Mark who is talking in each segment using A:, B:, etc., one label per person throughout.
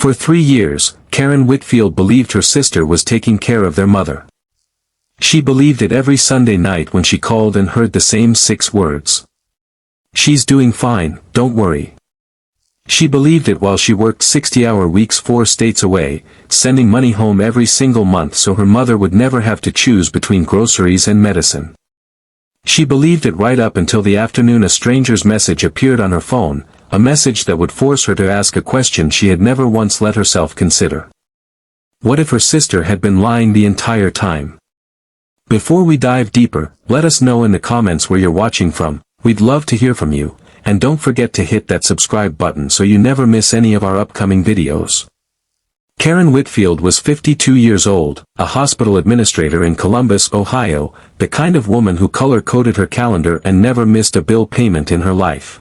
A: For 3 years, Karen Whitfield believed her sister was taking care of their mother. She believed it every Sunday night when she called and heard the same 6 words. "She's doing fine, don't worry." She believed it while she worked 60-hour weeks 4 states away, sending money home every single month so her mother would never have to choose between groceries and medicine. She believed it right up until the afternoon a stranger's message appeared on her phone, a message that would force her to ask a question she had never once let herself consider. What if her sister had been lying the entire time? Before we dive deeper, let us know in the comments where you're watching from. We'd love to hear from you, and don't forget to hit that subscribe button so you never miss any of our upcoming videos. Karen Whitfield was 52 years old, a hospital administrator in Columbus, Ohio, the kind of woman who color-coded her calendar and never missed a bill payment in her life.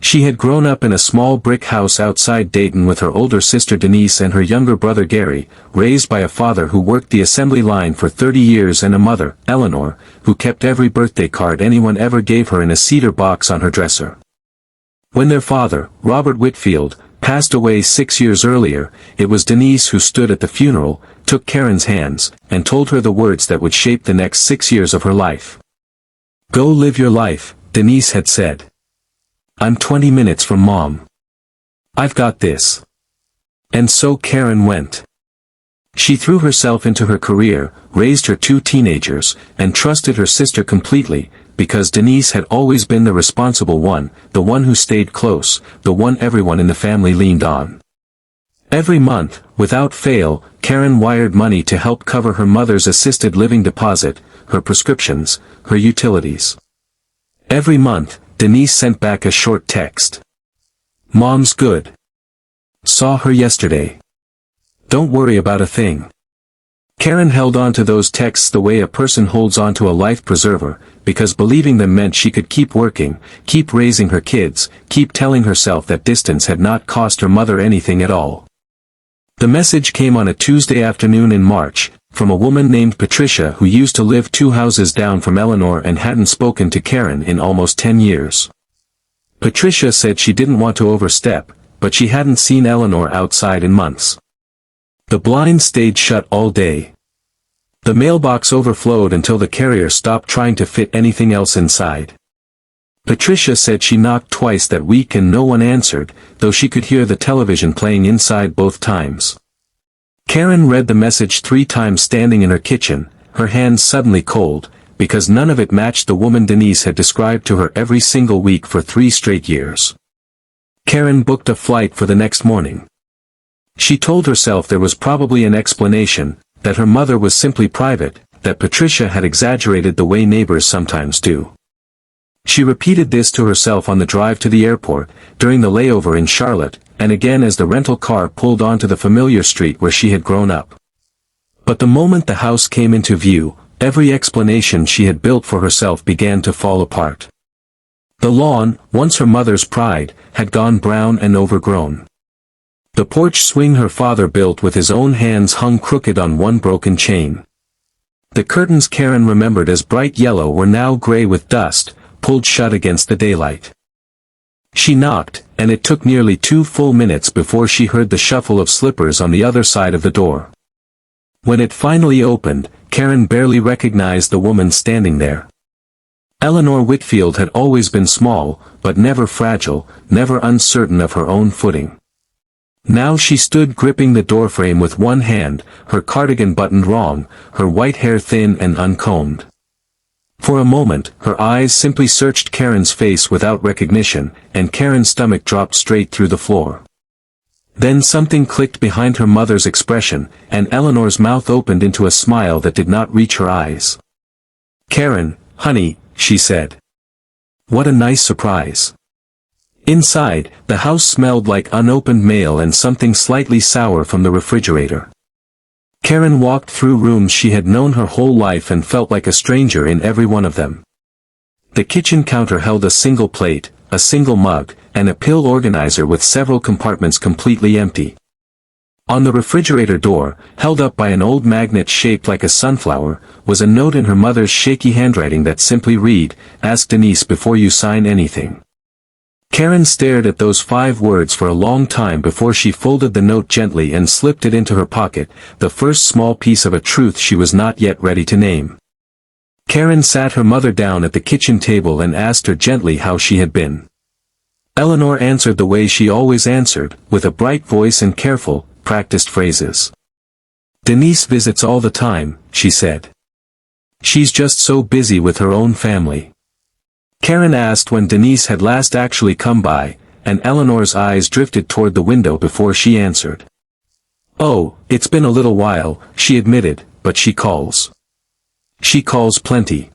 A: She had grown up in a small brick house outside Dayton with her older sister Denise and her younger brother Gary, raised by a father who worked the assembly line for 30 years and a mother, Eleanor, who kept every birthday card anyone ever gave her in a cedar box on her dresser. When their father, Robert Whitfield, passed away 6 years earlier, it was Denise who stood at the funeral, took Karen's hands, and told her the words that would shape the next 6 years of her life. "Go live your life," Denise had said. "I'm 20 minutes from Mom. I've got this." And so Karen went. She threw herself into her career, raised her 2 teenagers, and trusted her sister completely, because Denise had always been the responsible one, the one who stayed close, the one everyone in the family leaned on. Every month, without fail, Karen wired money to help cover her mother's assisted living deposit, her prescriptions, her utilities. Every month, Denise sent back a short text. "Mom's good. Saw her yesterday. Don't worry about a thing." Karen held on to those texts the way a person holds on to a life preserver, because believing them meant she could keep working, keep raising her kids, keep telling herself that distance had not cost her mother anything at all. The message came on a Tuesday afternoon in March, from a woman named Patricia who used to live 2 houses down from Eleanor and hadn't spoken to Karen in almost 10 years. Patricia said she didn't want to overstep, but she hadn't seen Eleanor outside in months. The blinds stayed shut all day. The mailbox overflowed until the carrier stopped trying to fit anything else inside. Patricia said she knocked twice that week and no one answered, though she could hear the television playing inside both times. Karen read the message 3 times standing in her kitchen, her hands suddenly cold, because none of it matched the woman Denise had described to her every single week for 3 straight years. Karen booked a flight for the next morning. She told herself there was probably an explanation, that her mother was simply private, that Patricia had exaggerated the way neighbors sometimes do. She repeated this to herself on the drive to the airport, during the layover in Charlotte, and again as the rental car pulled onto the familiar street where she had grown up. But the moment the house came into view, every explanation she had built for herself began to fall apart. The lawn, once her mother's pride, had gone brown and overgrown. The porch swing her father built with his own hands hung crooked on one broken chain. The curtains Karen remembered as bright yellow were now gray with dust, pulled shut against the daylight. She knocked, and it took nearly 2 full minutes before she heard the shuffle of slippers on the other side of the door. When it finally opened, Karen barely recognized the woman standing there. Eleanor Whitfield had always been small, but never fragile, never uncertain of her own footing. Now she stood gripping the doorframe with one hand, her cardigan buttoned wrong, her white hair thin and uncombed. For a moment, her eyes simply searched Karen's face without recognition, and Karen's stomach dropped straight through the floor. Then something clicked behind her mother's expression, and Eleanor's mouth opened into a smile that did not reach her eyes. "Karen, honey," she said. "What a nice surprise." Inside, the house smelled like unopened mail and something slightly sour from the refrigerator. Karen walked through rooms she had known her whole life and felt like a stranger in every one of them. The kitchen counter held a single plate, a single mug, and a pill organizer with several compartments completely empty. On the refrigerator door, held up by an old magnet shaped like a sunflower, was a note in her mother's shaky handwriting that simply read, "Ask Denise before you sign anything." Karen stared at those 5 words for a long time before she folded the note gently and slipped it into her pocket, the first small piece of a truth she was not yet ready to name. Karen sat her mother down at the kitchen table and asked her gently how she had been. Eleanor answered the way she always answered, with a bright voice and careful, practiced phrases. "Denise visits all the time," she said. "She's just so busy with her own family." Karen asked when Denise had last actually come by, and Eleanor's eyes drifted toward the window before she answered. "Oh, it's been a little while," she admitted, "but she calls. She calls plenty."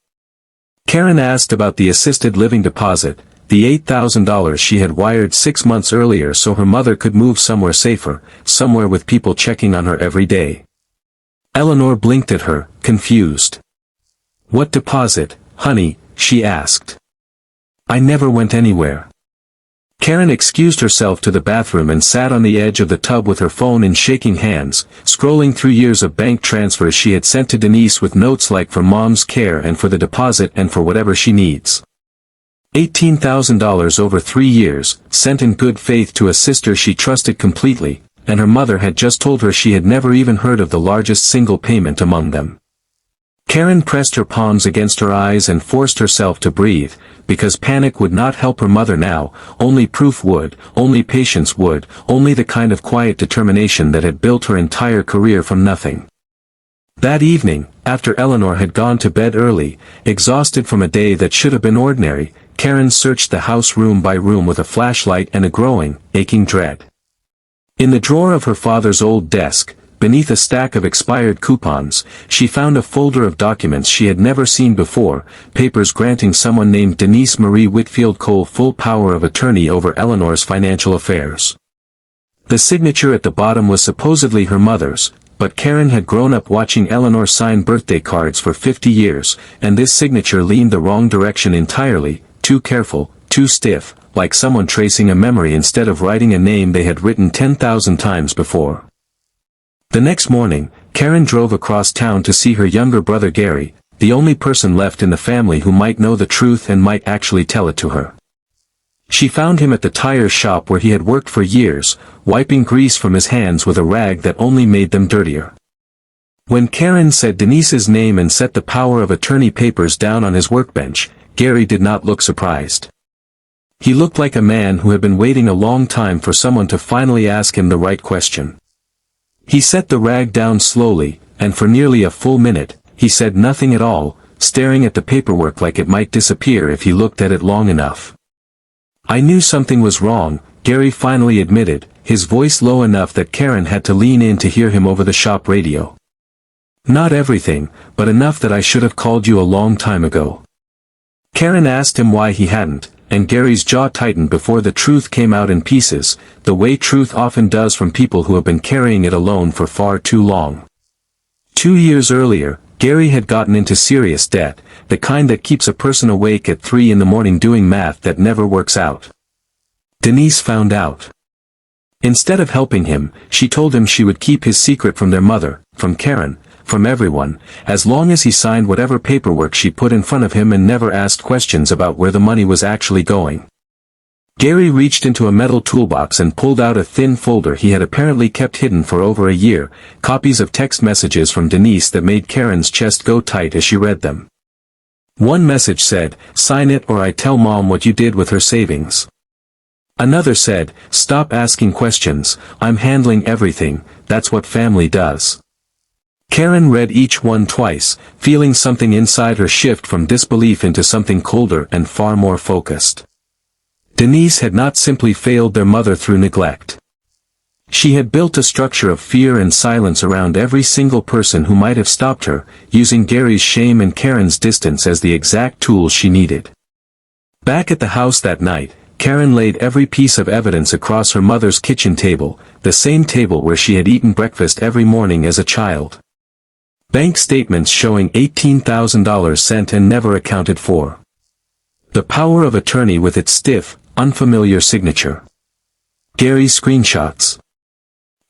A: Karen asked about the assisted living deposit, the $8,000 she had wired 6 months earlier so her mother could move somewhere safer, somewhere with people checking on her every day. Eleanor blinked at her, confused. "What deposit, honey?" she asked. "I never went anywhere." Karen excused herself to the bathroom and sat on the edge of the tub with her phone in shaking hands, scrolling through years of bank transfers she had sent to Denise with notes like "for mom's care" and "for the deposit" and "for whatever she needs." $18,000 over 3 years, sent in good faith to a sister she trusted completely, and her mother had just told her she had never even heard of the largest single payment among them. Karen pressed her palms against her eyes and forced herself to breathe, because panic would not help her mother now, only proof would, only patience would, only the kind of quiet determination that had built her entire career from nothing. That evening, after Eleanor had gone to bed early, exhausted from a day that should have been ordinary, Karen searched the house room by room with a flashlight and a growing, aching dread. In the drawer of her father's old desk, beneath a stack of expired coupons, she found a folder of documents she had never seen before, papers granting someone named Denise Marie Whitfield Cole full power of attorney over Eleanor's financial affairs. The signature at the bottom was supposedly her mother's, but Karen had grown up watching Eleanor sign birthday cards for 50 years, and this signature leaned the wrong direction entirely, too careful, too stiff, like someone tracing a memory instead of writing a name they had written 10,000 times before. The next morning, Karen drove across town to see her younger brother Gary, the only person left in the family who might know the truth and might actually tell it to her. She found him at the tire shop where he had worked for years, wiping grease from his hands with a rag that only made them dirtier. When Karen said Denise's name and set the power of attorney papers down on his workbench, Gary did not look surprised. He looked like a man who had been waiting a long time for someone to finally ask him the right question. He set the rag down slowly, and for nearly a full minute, he said nothing at all, staring at the paperwork like it might disappear if he looked at it long enough. "I knew something was wrong," Gary finally admitted, his voice low enough that Karen had to lean in to hear him over the shop radio. "Not everything, but enough that I should have called you a long time ago." Karen asked him why he hadn't, and Gary's jaw tightened before the truth came out in pieces, the way truth often does from people who have been carrying it alone for far too long. 2 years earlier, Gary had gotten into serious debt, the kind that keeps a person awake at 3 in the morning doing math that never works out. Denise found out. Instead of helping him, she told him she would keep his secret from their mother, from Karen, from everyone, as long as he signed whatever paperwork she put in front of him and never asked questions about where the money was actually going. Gary reached into a metal toolbox and pulled out a thin folder he had apparently kept hidden for over a year, copies of text messages from Denise that made Karen's chest go tight as she read them. One message said, "Sign it or I tell Mom what you did with her savings." Another said, "Stop asking questions, I'm handling everything, that's what family does." Karen read each one twice, feeling something inside her shift from disbelief into something colder and far more focused. Denise had not simply failed their mother through neglect. She had built a structure of fear and silence around every single person who might have stopped her, using Gary's shame and Karen's distance as the exact tools she needed. Back at the house that night, Karen laid every piece of evidence across her mother's kitchen table, the same table where she had eaten breakfast every morning as a child. Bank statements showing $18,000 sent and never accounted for. The power of attorney with its stiff, unfamiliar signature. Gary's screenshots.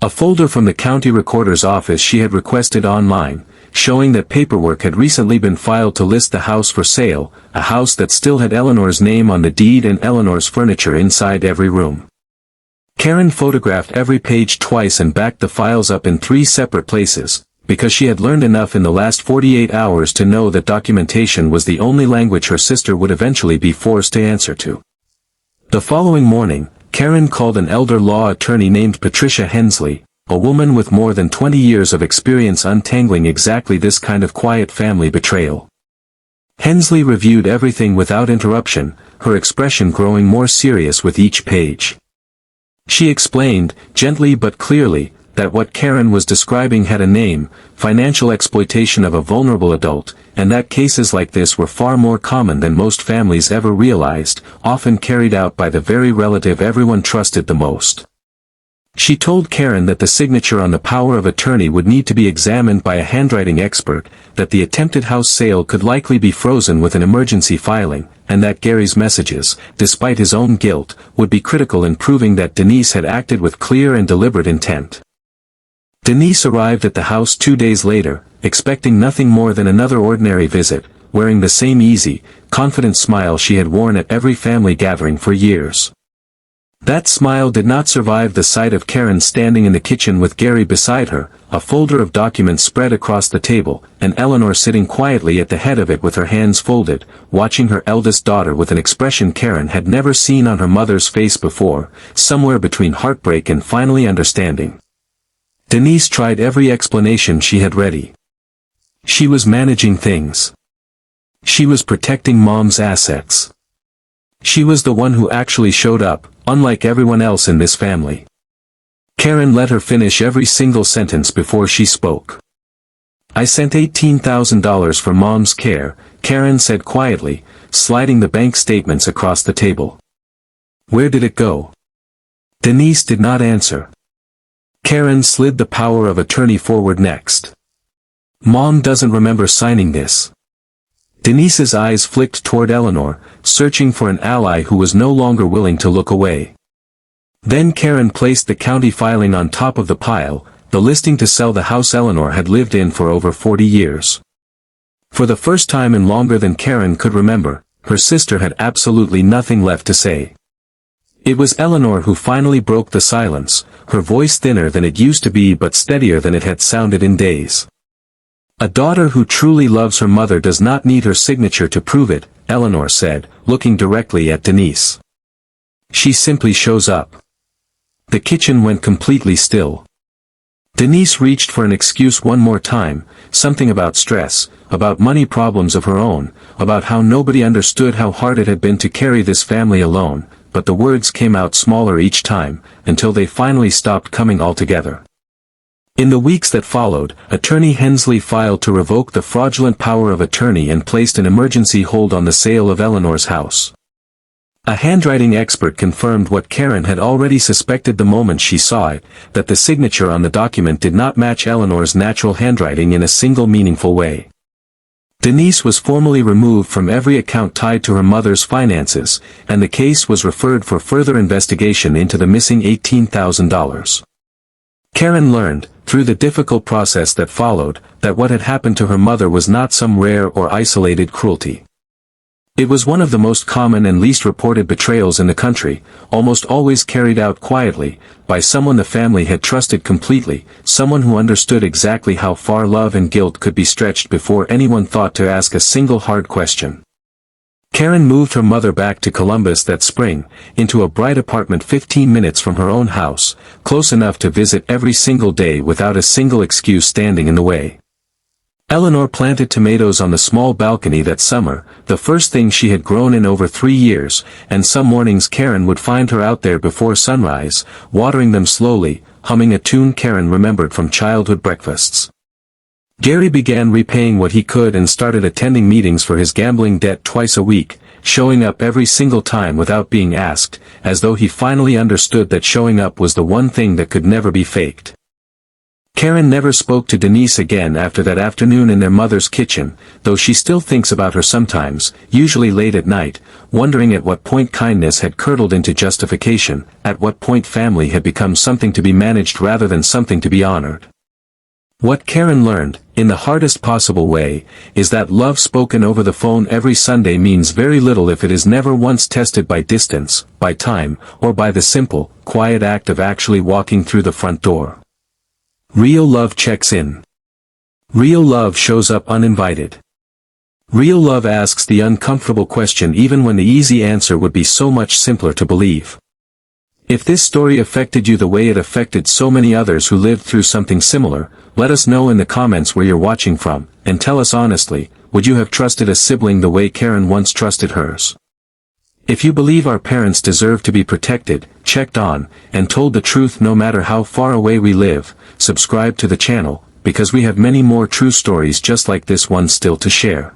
A: A folder from the county recorder's office she had requested online, showing that paperwork had recently been filed to list the house for sale, a house that still had Eleanor's name on the deed and Eleanor's furniture inside every room. Karen photographed every page twice and backed the files up in 3 separate places, because she had learned enough in the last 48 hours to know that documentation was the only language her sister would eventually be forced to answer to. The following morning, Karen called an elder law attorney named Patricia Hensley, a woman with more than 20 years of experience untangling exactly this kind of quiet family betrayal. Hensley reviewed everything without interruption, her expression growing more serious with each page. She explained, gently but clearly, that what Karen was describing had a name: financial exploitation of a vulnerable adult, and that cases like this were far more common than most families ever realized, often carried out by the very relative everyone trusted the most. She told Karen that the signature on the power of attorney would need to be examined by a handwriting expert, that the attempted house sale could likely be frozen with an emergency filing, and that Gary's messages, despite his own guilt, would be critical in proving that Denise had acted with clear and deliberate intent. Denise arrived at the house 2 days later, expecting nothing more than another ordinary visit, wearing the same easy, confident smile she had worn at every family gathering for years. That smile did not survive the sight of Karen standing in the kitchen with Gary beside her, a folder of documents spread across the table, and Eleanor sitting quietly at the head of it with her hands folded, watching her eldest daughter with an expression Karen had never seen on her mother's face before, somewhere between heartbreak and finally understanding. Denise tried every explanation she had ready. She was managing things. She was protecting Mom's assets. She was the one who actually showed up, unlike everyone else in this family. Karen let her finish every single sentence before she spoke. "I sent $18,000 for Mom's care," Karen said quietly, sliding the bank statements across the table. "Where did it go?" Denise did not answer. Karen slid the power of attorney forward next. "Mom doesn't remember signing this." Denise's eyes flicked toward Eleanor, searching for an ally who was no longer willing to look away. Then Karen placed the county filing on top of the pile, the listing to sell the house Eleanor had lived in for over 40 years. For the first time in longer than Karen could remember, her sister had absolutely nothing left to say. It was Eleanor who finally broke the silence, her voice thinner than it used to be but steadier than it had sounded in days. "A daughter who truly loves her mother does not need her signature to prove it," Eleanor said, looking directly at Denise. "She simply shows up." The kitchen went completely still. Denise reached for an excuse one more time, something about stress, about money problems of her own, about how nobody understood how hard it had been to carry this family alone, but the words came out smaller each time, until they finally stopped coming altogether. In the weeks that followed, Attorney Hensley filed to revoke the fraudulent power of attorney and placed an emergency hold on the sale of Eleanor's house. A handwriting expert confirmed what Karen had already suspected the moment she saw it, that the signature on the document did not match Eleanor's natural handwriting in a single meaningful way. Denise was formally removed from every account tied to her mother's finances, and the case was referred for further investigation into the missing $18,000. Karen learned, through the difficult process that followed, that what had happened to her mother was not some rare or isolated cruelty. It was one of the most common and least reported betrayals in the country, almost always carried out quietly, by someone the family had trusted completely, someone who understood exactly how far love and guilt could be stretched before anyone thought to ask a single hard question. Karen moved her mother back to Columbus that spring, into a bright apartment 15 minutes from her own house, close enough to visit every single day without a single excuse standing in the way. Eleanor planted tomatoes on the small balcony that summer, the first thing she had grown in over 3 years, and some mornings Karen would find her out there before sunrise, watering them slowly, humming a tune Karen remembered from childhood breakfasts. Gary began repaying what he could and started attending meetings for his gambling debt twice a week, showing up every single time without being asked, as though he finally understood that showing up was the one thing that could never be faked. Karen never spoke to Denise again after that afternoon in their mother's kitchen, though she still thinks about her sometimes, usually late at night, wondering at what point kindness had curdled into justification, at what point family had become something to be managed rather than something to be honored. What Karen learned, in the hardest possible way, is that love spoken over the phone every Sunday means very little if it is never once tested by distance, by time, or by the simple, quiet act of actually walking through the front door. Real love checks in. Real love shows up uninvited. Real love asks the uncomfortable question even when the easy answer would be so much simpler to believe. If this story affected you the way it affected so many others who lived through something similar, let us know in the comments where you're watching from, and tell us honestly, would you have trusted a sibling the way Karen once trusted hers? If you believe our parents deserve to be protected, checked on, and told the truth no matter how far away we live, subscribe to the channel, because we have many more true stories just like this one still to share.